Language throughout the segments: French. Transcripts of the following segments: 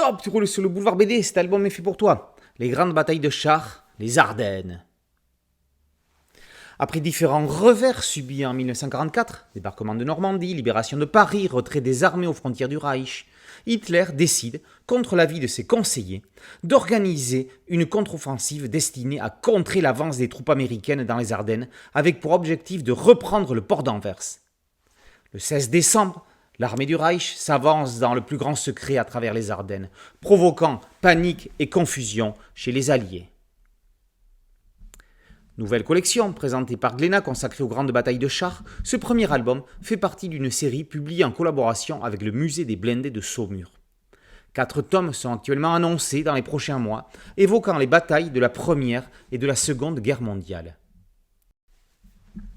Top, tu roules sur le boulevard BD, cet album est fait pour toi. Les grandes batailles de chars, les Ardennes. Après différents revers subis en 1944, débarquement de Normandie, libération de Paris, retrait des armées aux frontières du Reich, Hitler décide, contre l'avis de ses conseillers, d'organiser une contre-offensive destinée à contrer l'avance des troupes américaines dans les Ardennes, avec pour objectif de reprendre le port d'Anvers. Le 16 décembre, l'armée du Reich s'avance dans le plus grand secret à travers les Ardennes, provoquant panique et confusion chez les Alliés. Nouvelle collection présentée par Glénat consacrée aux grandes batailles de chars, ce premier album fait partie d'une série publiée en collaboration avec le musée des blindés de Saumur. 4 tomes sont actuellement annoncés dans les prochains mois, évoquant les batailles de la Première et de la Seconde Guerre mondiale.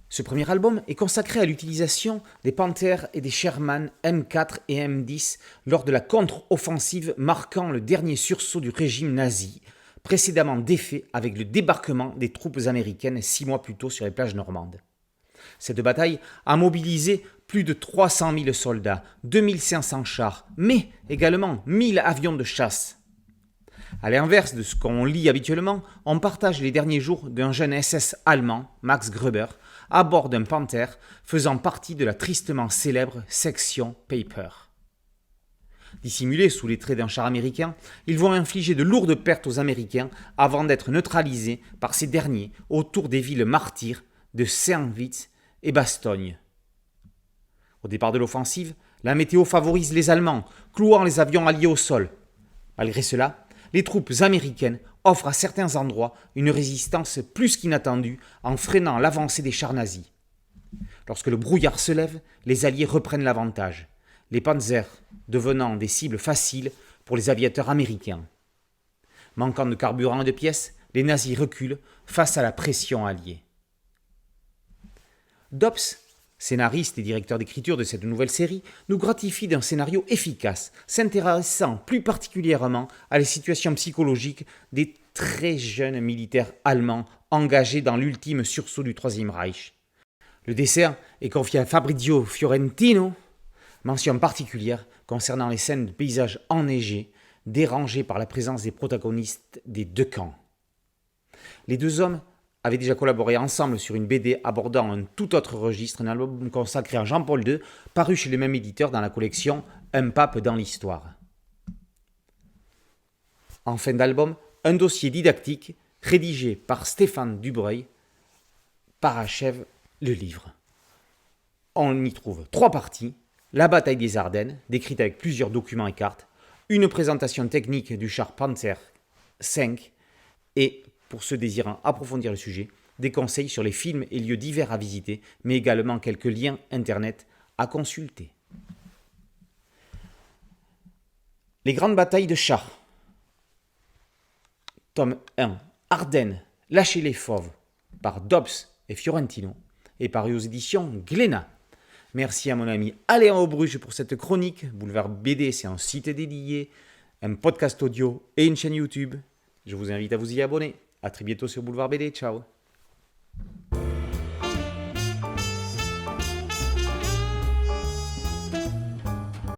Ce premier album est consacré à l'utilisation des Panthers et des Sherman M4 et M10 lors de la contre-offensive marquant le dernier sursaut du régime nazi, précédemment défait avec le débarquement des troupes américaines 6 mois plus tôt sur les plages normandes. Cette bataille a mobilisé plus de 300 000 soldats, 2500 chars, mais également 1000 avions de chasse. À l'inverse de ce qu'on lit habituellement, on partage les derniers jours d'un jeune SS allemand, Max Gruber, à bord d'un Panther faisant partie de la tristement célèbre section Paper. Dissimulés sous les traits d'un char américain, ils vont infliger de lourdes pertes aux Américains avant d'être neutralisés par ces derniers autour des villes martyres de Sernwitz et Bastogne. Au départ de l'offensive, la météo favorise les Allemands, clouant les avions alliés au sol. Malgré cela, les troupes américaines offrent à certains endroits une résistance plus qu'inattendue en freinant l'avancée des chars nazis. Lorsque le brouillard se lève, les Alliés reprennent l'avantage, les Panzers devenant des cibles faciles pour les aviateurs américains. Manquant de carburant et de pièces, les nazis reculent face à la pression alliée. Dobbs, scénariste et directeur d'écriture de cette nouvelle série, nous gratifie d'un scénario efficace, s'intéressant plus particulièrement à la situation psychologique des très jeunes militaires allemands engagés dans l'ultime sursaut du Troisième Reich. Le dessert est confié à Fabrizio Fiorentino, mention particulière concernant les scènes de paysages enneigés, dérangés par la présence des protagonistes des deux camps. Les deux hommes avaient déjà collaboré ensemble sur une BD abordant un tout autre registre, un album consacré à Jean-Paul II, paru chez le même éditeur dans la collection Un pape dans l'histoire. En fin d'album, un dossier didactique rédigé par Stéphane Dubreuil parachève le livre. On y trouve 3 parties. La bataille des Ardennes, décrite avec plusieurs documents et cartes, une présentation technique du char Panther V et, pour ceux désirant approfondir le sujet, des conseils sur les films et lieux divers à visiter, mais également quelques liens internet à consulter. Les grandes batailles de chars. Tome 1. Ardennes, lâchez les fauves, par Dobbs et Fiorentino, et paru aux éditions Glénat. Merci à mon ami Alain Aubruche pour cette chronique. Boulevard BD, c'est un site dédié, un podcast audio et une chaîne YouTube. Je vous invite à vous y abonner. À très bientôt sur Boulevard BD. Ciao.